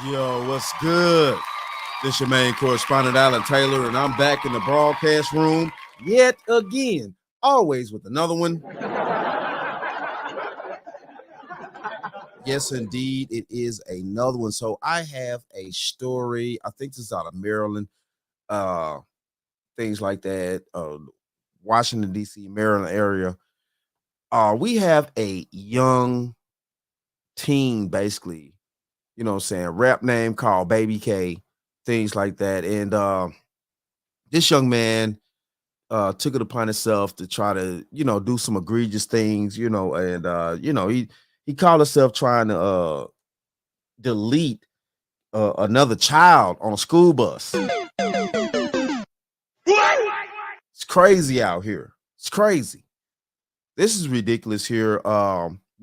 Yo, what's good? This your main correspondent, Alan Taylor, and I'm back in the broadcast room yet again, always with another one. Yes, indeed, it is another one. So I have a story. I think this is out of Maryland, uh, things like that, Washington, D.C., Maryland area. We have a young teen, basically, what I'm saying, rap name called Baby K, things like that. And this young man took it upon himself to try to, do some egregious things, and he called himself trying to delete another child on a school bus. It's crazy out here. It's crazy. This is ridiculous here.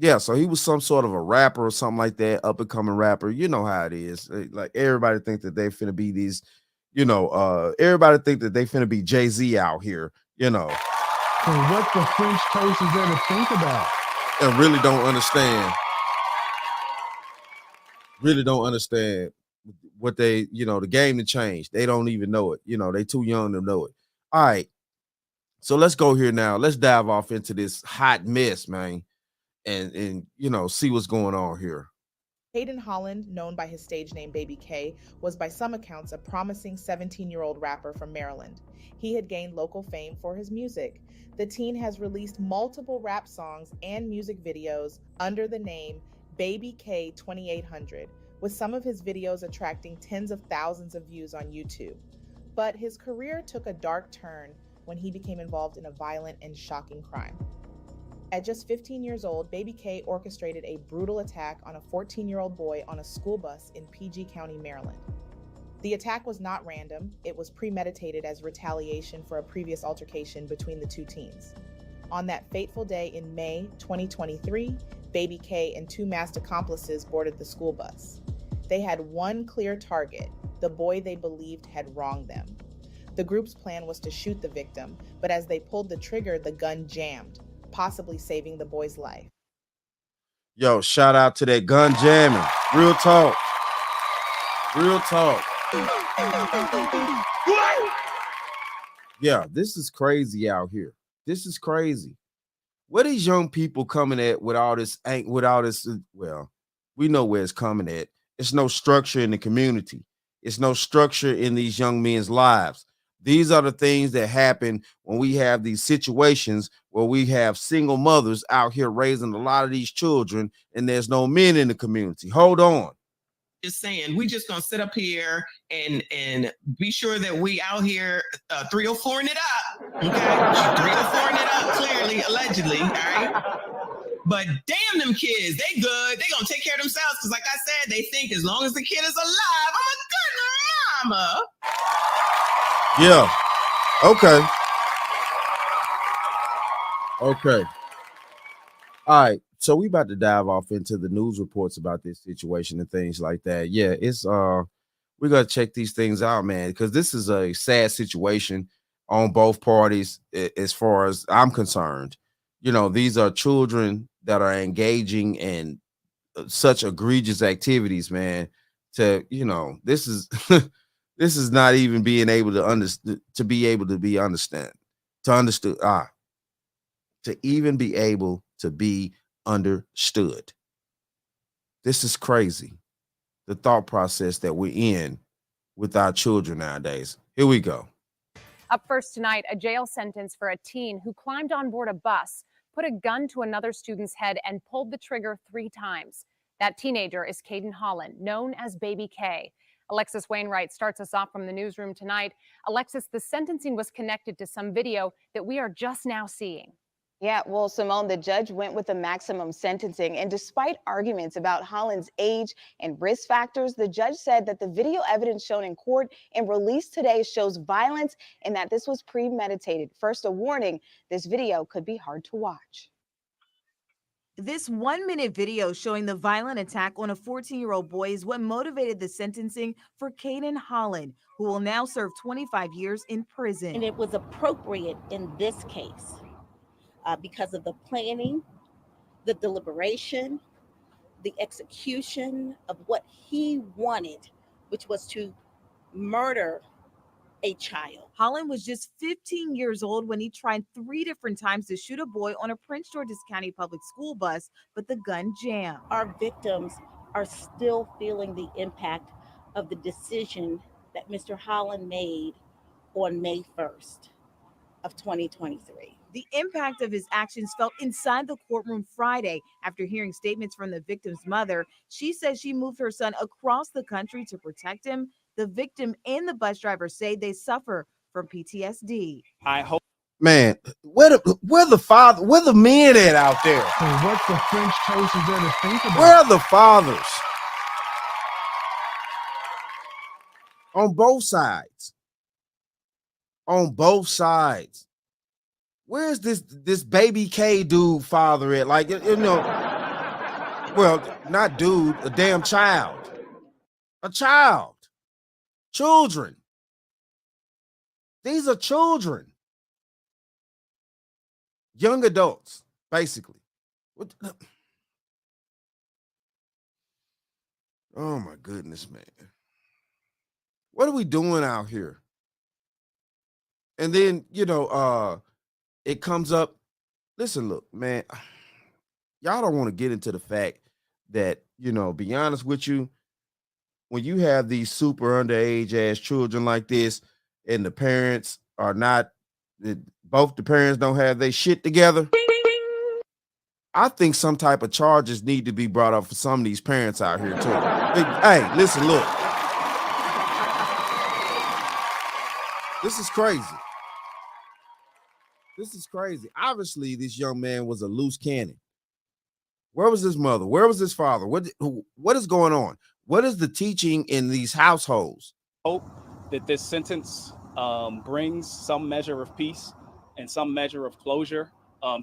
Yeah, so he was some sort of a rapper or something like that, up and coming rapper. You know how it is. Like everybody think that they finna be these, everybody think that they finna be Jay-Z out here, So what the French toast is there to think about? and really don't understand. Really don't understand what they, the game to change. They don't even know it. They too young to know it. All right. So let's go here now. Let's dive off into this hot mess, man, and see what's going on here. Caden Holland, known by his stage name Baby K, was by some accounts a promising 17-year-old rapper from Maryland. He had gained local fame for his music. The teen has released multiple rap songs and music videos under the name Baby K 2800, with some of his videos attracting tens of thousands of views on YouTube. But his career took a dark turn when he became involved in a violent and shocking crime. At just 15 years old, Baby K orchestrated a brutal attack on a 14-year-old boy on a school bus in PG County, Maryland. The attack was not random. It was premeditated as retaliation for a previous altercation between the two teens. On that fateful day in May 2023, Baby K and two masked accomplices boarded the school bus. They had one clear target, the boy they believed had wronged them. The group's plan was to shoot the victim, but as they pulled the trigger, the gun jammed, possibly saving the boy's life. Yo, shout out to that gun jamming. Real talk. Real talk. Yeah, this is crazy out here. This is crazy. What these young people coming at with all this well, we know where it's coming at. It's no structure in the community. It's no structure in these young men's lives. These are the things that happen when we have these situations where we have single mothers out here raising a lot of these children and there's no men in the community. Hold on. Just saying, we just gonna sit up here and be sure that we out here 304ing it up. Okay, 304ing it up, clearly, allegedly. All right. But damn them kids, they good. They gonna take care of themselves because, like I said, they think as long as the kid is alive, I'm a good mama. Yeah. Okay. Okay. All right. So we about to dive off into the news reports about this situation and things like that. Yeah, it's we gotta check these things out, man, because this is a sad situation on both parties as far as I'm concerned. These are children that are engaging in such egregious activities, man. This is this is not even being able to understand to be able to be understand to understood to even be able to be understood. This is crazy. The thought process that we're in with our children nowadays. Here we go. Up first tonight, a jail sentence for a teen who climbed on board a bus, put a gun to another student's head, and pulled the trigger 3 times. That teenager is Caden Holland, known as Baby K. Alexis Wainwright starts us off from the newsroom tonight. Alexis, the sentencing was connected to some video that we are just now seeing. Yeah, well, Simone, the judge went with the maximum sentencing. And despite arguments about Holland's age and risk factors, the judge said that the video evidence shown in court and released today shows violence and that this was premeditated. First, a warning, this video could be hard to watch. This 1-minute video showing the violent attack on a 14-year-old boy is what motivated the sentencing for Caden Holland, who will now serve 25 years in prison. And it was appropriate in this case because of the planning, the deliberation, the execution of what he wanted, which was to murder a child. Holland was just 15 years old when he tried 3 different times to shoot a boy on a Prince George's County public school bus, but the gun jammed. Our victims are still feeling the impact of the decision that Mr. Holland made on May 1st of 2023. The impact of his actions felt inside the courtroom Friday. After hearing statements from the victim's mother, she says she moved her son across the country to protect him. The victim and the bus driver say they suffer from PTSD. I hope. Man, where the men at out there? And what the French toast is there to think about? Where are the fathers? On both sides. On both sides. Where's this baby K dude father at? Like, you know, well, not dude, a damn child. A child. Children. These are children. Young adults, basically. Oh my goodness, man. What are we doing out here? And then, you know, it comes up. Listen, look, man, y'all don't want to get into the fact that, you know, be honest with you, when you have these super underage ass children like this, and the parents are not, both the parents don't have their shit together, I think some type of charges need to be brought up for some of these parents out here too. Hey, listen, look. This is crazy. This is crazy. Obviously, this young man was a loose cannon. Where was his mother? Where was his father? What is going on? What is the teaching in these households? Hope that this sentence brings some measure of peace and some measure of closure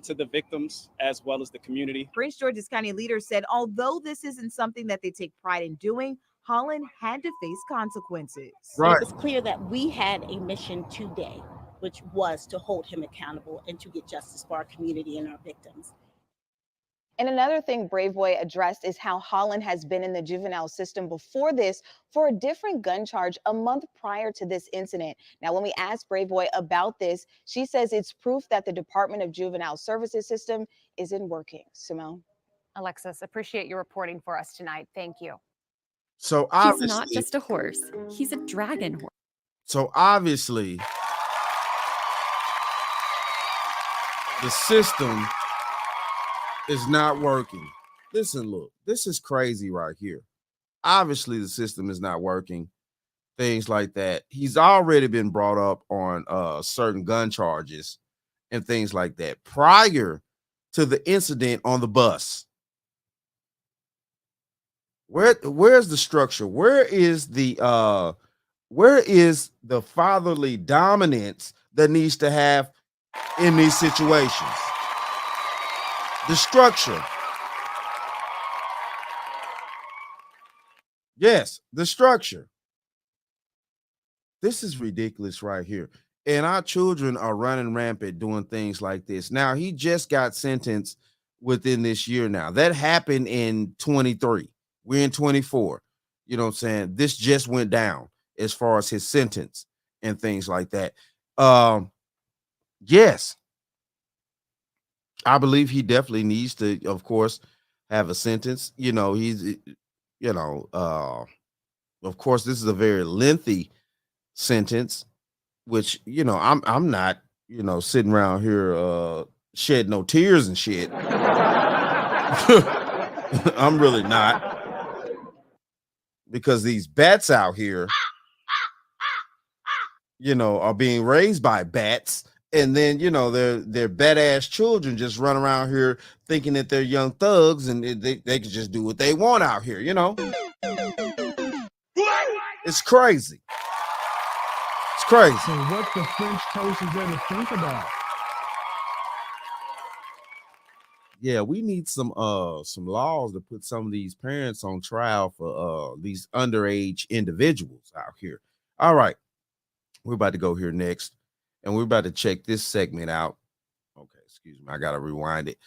to the victims as well as the community. Prince George's County leaders said although this isn't something that they take pride in doing, Holland had to face consequences. Right. It was clear that we had a mission today, which was to hold him accountable and to get justice for our community and our victims. And another thing Brave Boy addressed is how Holland has been in the juvenile system before this for a different gun charge a month prior to this incident. Now, when we asked Brave Boy about this, she says it's proof that the Department of Juvenile Services system isn't working. Simone? Alexis, appreciate your reporting for us tonight. Thank you. So he's not just a horse. He's a dragon horse. So obviously, the system is not working. Listen, look, this is crazy right here. Obviously, the system is not working. Things like that. He's already been brought up on certain gun charges and things like that prior to the incident on the bus. Where's the structure? Where is the fatherly dominance that needs to have in these situations? The structure. Yes, the structure. This is ridiculous right here. And our children are running rampant doing things like this. Now, he just got sentenced within this year now. That happened in 23. We're in 24. You know what I'm saying? This just went down as far as his sentence and things like that. Yes. I believe he definitely needs to, of course, have a sentence. You know, he's, you know, of course, this is a very lengthy sentence, which, you know, I'm not, you know, sitting around here shedding no tears and shit. I'm really not. Because these bats out here, you know, are being raised by bats. And then, you know, they're badass children just run around here thinking that they're young thugs and they can just do what they want out here, you know? It's crazy. It's crazy. So what the French toast is there to think about? Yeah, we need some laws to put some of these parents on trial for these underage individuals out here. All right. We're about to go here next. And we're about to check this segment out. Okay, excuse me. I got to rewind it.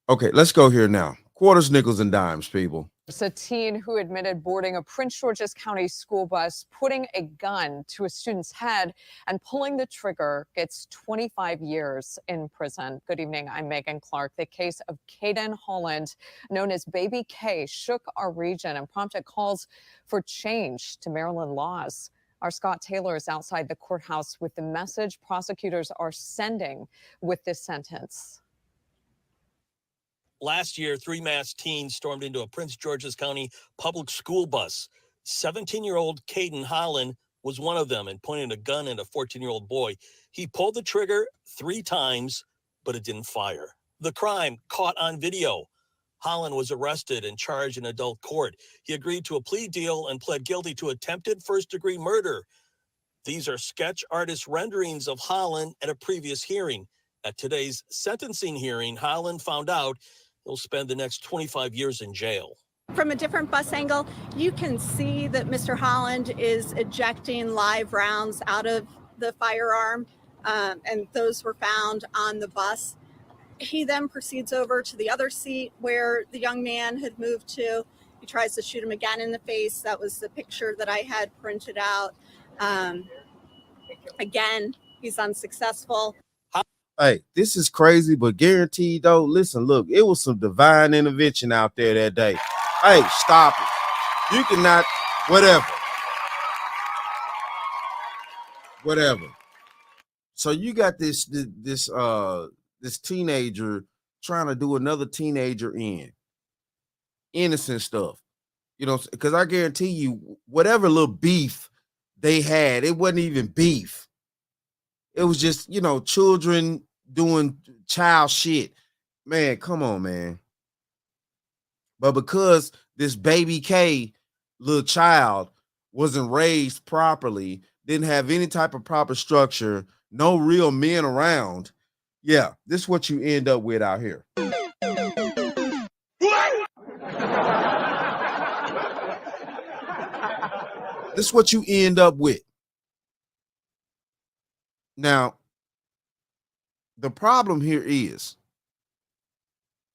Okay, let's go here now. Quarters, nickels, and dimes, people. It's a teen who admitted boarding a Prince George's County school bus, putting a gun to a student's head, and pulling the trigger gets 25 years in prison. Good evening, I'm Megan Clark. The case of Caden Holland, known as Baby K, shook our region and prompted calls for change to Maryland laws. Our Scott Taylor is outside the courthouse with the message prosecutors are sending with this sentence. Last year, 3 masked teens stormed into a Prince George's County public school bus. 17-year-old Caden Holland was one of them and pointed a gun at a 14-year-old boy. He pulled the trigger 3 times, but it didn't fire. The crime caught on video. Holland was arrested and charged in adult court. He agreed to a plea deal and pled guilty to attempted first-degree murder. These are sketch artist renderings of Holland at a previous hearing. At today's sentencing hearing, Holland found out he'll spend the next 25 years in jail. From a different bus angle, you can see that Mr. Holland is ejecting live rounds out of the firearm, and those were found on the bus. He then proceeds over to the other seat where the young man had moved to. He tries to shoot him again in the face. That was the picture that I had printed out. Again, he's unsuccessful. Hey, this is crazy, but guaranteed though, listen, look, it was some divine intervention out there that day. Hey, stop it. You cannot, whatever. So you got this teenager trying to do another teenager in. Innocent stuff. You know, because I guarantee you, whatever little beef they had, it wasn't even beef. It was just, you know, children doing child shit. Man, come on, man. But because this Baby K little child wasn't raised properly, didn't have any type of proper structure, no real men around, yeah, this is what you end up with out here. This is what you end up with. Now, the problem here is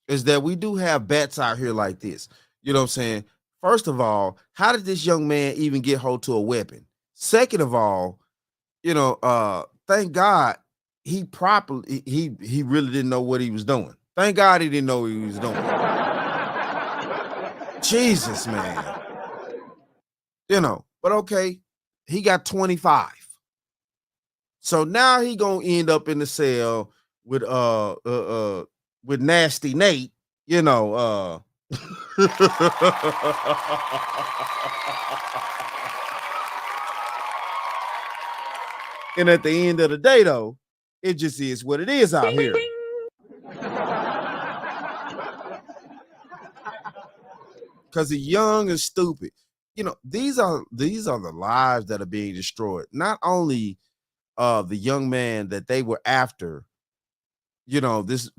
that we do have bats out here like this. You know what I'm saying? First of all, how did this young man even get hold to a weapon? Second of all, you know, thank God he really didn't know what he was doing. Thank God he didn't know what he was doing. Jesus, man. You know, but okay, he got 25. So now he gonna end up in the cell with Nasty Nate, you know. And at the end of the day, though, it just is what it is out here. Because the young and stupid, you know, these are the lives that are being destroyed. Not only the young man that they were after, you know, this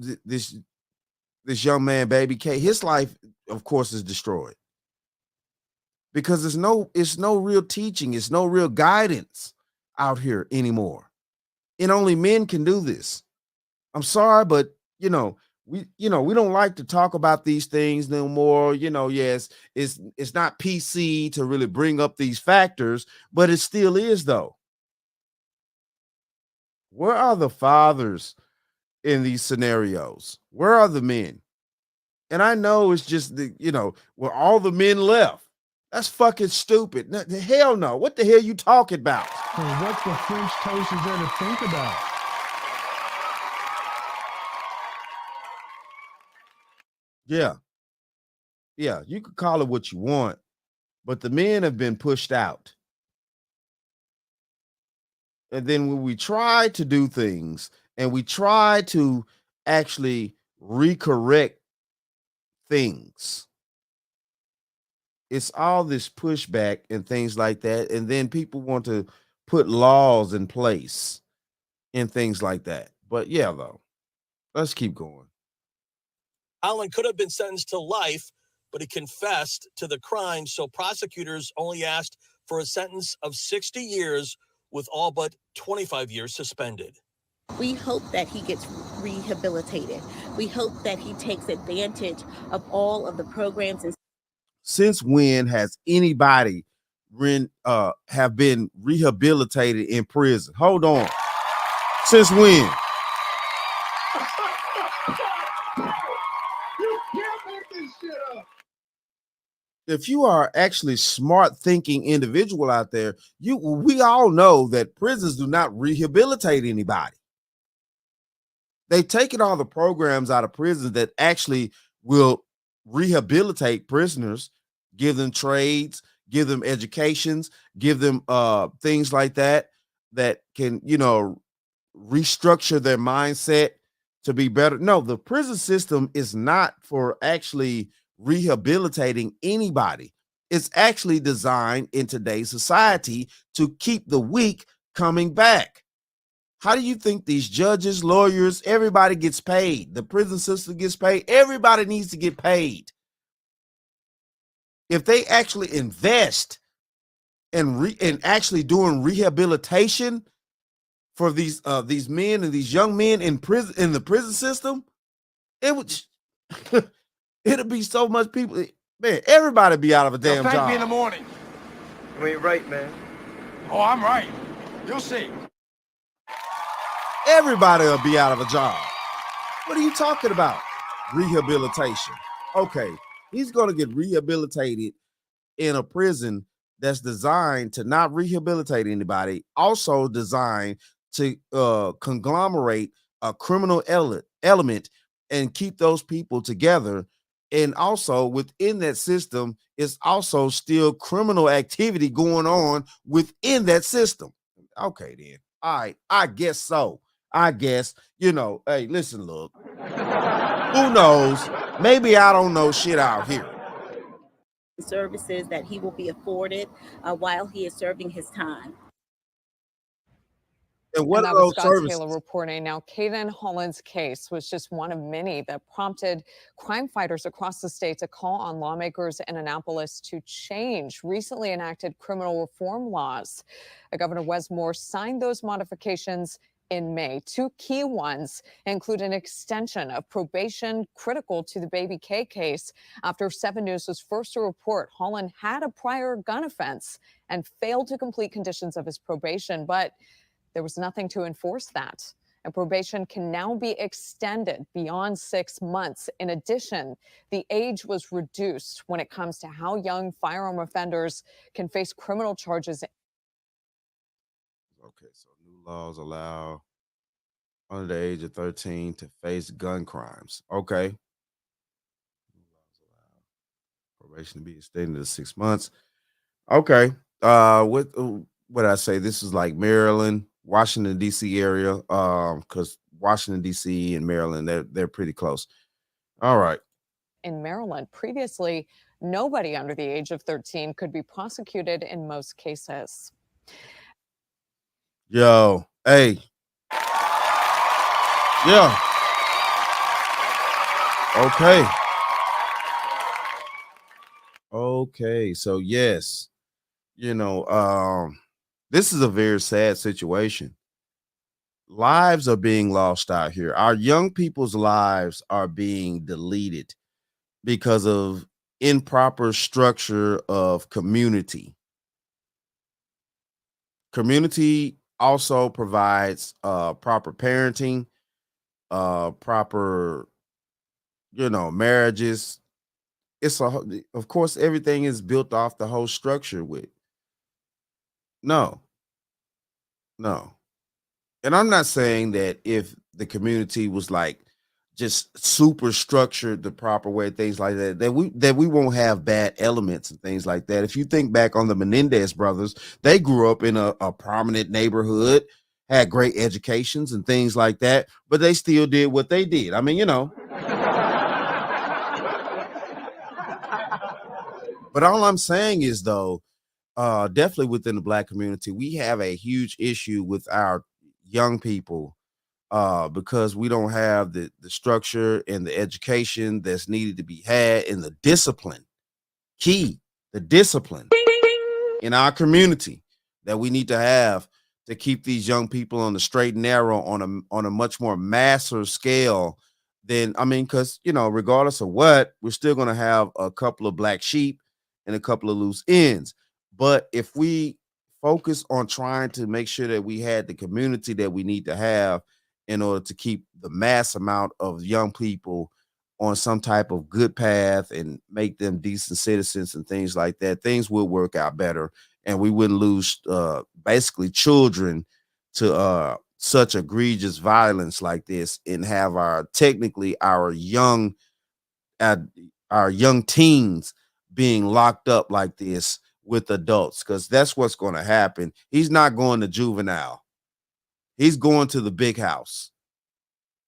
young man, Baby K, his life, of course, is destroyed. Because it's no real teaching, it's no real guidance out here anymore. And only men can do this. I'm sorry, but we don't like to talk about these things no more. You know, yes, it's not PC to really bring up these factors, but it still is though. Where are the fathers in these scenarios? Where are the men? And I know it's just where all the men left. That's fucking stupid. Hell no. What the hell you talking about? And what the French toast is there to think about? Yeah, you could call it what you want, but the men have been pushed out. And then when we try to do things and we try to actually recorrect things, it's all this pushback and things like that. And then people want to put laws in place and things like that. But yeah, though, let's keep going. Holland could have been sentenced to life, but he confessed to the crime, so prosecutors only asked for a sentence of 60 years with all but 25 years suspended. We hope that he gets rehabilitated. We hope that he takes advantage of all of the programs. And since when has anybody have been rehabilitated in prison? Hold on. Since when? You can't make this shit up. If you are actually smart thinking individual out there, we all know that prisons do not rehabilitate anybody. They've taken all the programs out of prisons that actually will rehabilitate prisoners, give them trades, give them educations, give them things like that can, restructure their mindset to be better. No, the prison system is not for actually rehabilitating anybody. It's actually designed in today's society to keep the weak coming back. How do you think these judges, lawyers, everybody gets paid? The prison system gets paid. Everybody needs to get paid. If they actually invest in actually doing rehabilitation for these men and these young men in prison, in the prison system, it would it'd be so much people. Man, everybody be out of a damn Thank job. me in the morning. You ain't right, man. Oh, I'm right. You'll see. Everybody will be out of a job. What are you talking about? Rehabilitation. Okay, he's going to get rehabilitated in a prison that's designed to not rehabilitate anybody, also designed to conglomerate a criminal element and keep those people together. And also within that system is also still criminal activity going on within that system. Okay, then. All right, I guess so. I guess, hey, listen, look, who knows? Maybe I don't know shit out here. services that he will be afforded while he is serving his time. And what that are was those Scott services? Taylor reporting. Now, Kaden Holland's case was just one of many that prompted crime fighters across the state to call on lawmakers in Annapolis to change recently enacted criminal reform laws. Governor Wes Moore signed those modifications in May. Two key ones include an extension of probation critical to the Baby K case. After 7 News was first to report Holland had a prior gun offense and failed to complete conditions of his probation, but there was nothing to enforce that. And probation can now be extended beyond 6 months. In addition, the age was reduced when it comes to how young firearm offenders can face criminal charges. Okay, so new laws allow under the age of 13 to face gun crimes. Okay. New laws allow probation to be extended to 6 months. Okay. What I say? This is like Maryland, Washington, D.C. area. Because Washington, D.C. and Maryland, they're pretty close. All right. In Maryland, previously, nobody under the age of 13 could be prosecuted in most cases. Yo, hey. Yeah. Okay. Okay. So yes, this is a very sad situation. Lives are being lost out here. Our young people's lives are being deleted because of improper structure of community. Community also provides proper parenting, proper, marriages. Of course, everything is built off the whole structure with. No. And I'm not saying that if the community was like just super structured the proper way, things like that, that we won't have bad elements and things like that. If you think back on the Menendez brothers, they grew up in a prominent neighborhood, had great educations and things like that, but they still did what they did. I mean, But all I'm saying is, though, definitely within the Black community, we have a huge issue with our young people because we don't have the structure and the education that's needed to be had, and the discipline, the discipline in our community that we need to have to keep these young people on the straight and narrow on a much more massive scale than, I mean, because, you know, regardless of what, we're still going to have a couple of black sheep and a couple of loose ends. But if we focus on trying to make sure that we had the community that we need to have in order to keep the mass amount of young people on some type of good path and make them decent citizens and things like that, things will work out better, and we wouldn't lose basically children to such egregious violence like this, and have our young teens being locked up like this with adults, because that's what's going to happen. He's not going to juvenile. He's going to the big house.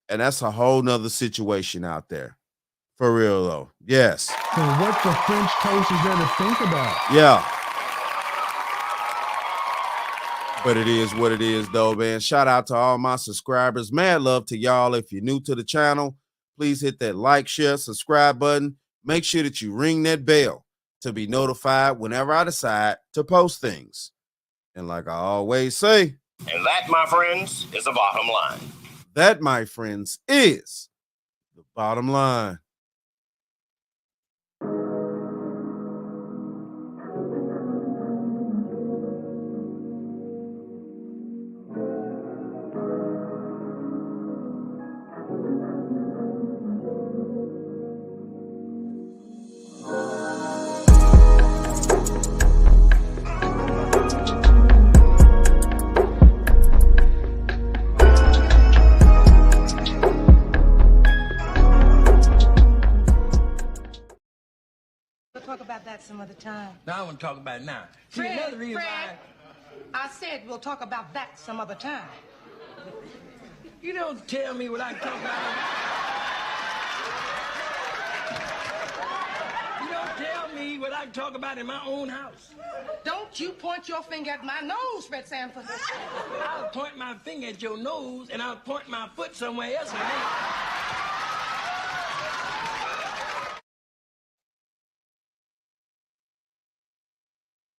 And that's a whole nother situation out there. For real, though. Yes. So what the French toast is there to think about? Yeah. But it is what it is, though, man. Shout out to all my subscribers. Mad love to y'all. If you're new to the channel, please hit that like, share, subscribe button. Make sure that you ring that bell to be notified whenever I decide to post things. And like I always say, and that, my friends, is the bottom line. That, my friends, is the bottom line. Talk about that some other time. Now I want to talk about it now. See, Fred, another reason I said we'll talk about that some other time. you don't tell me what I can talk about. You don't tell me what I can talk about in my own house. Don't you point your finger at my nose, Fred Sanford. I'll point my finger at your nose, and I'll point my foot somewhere else.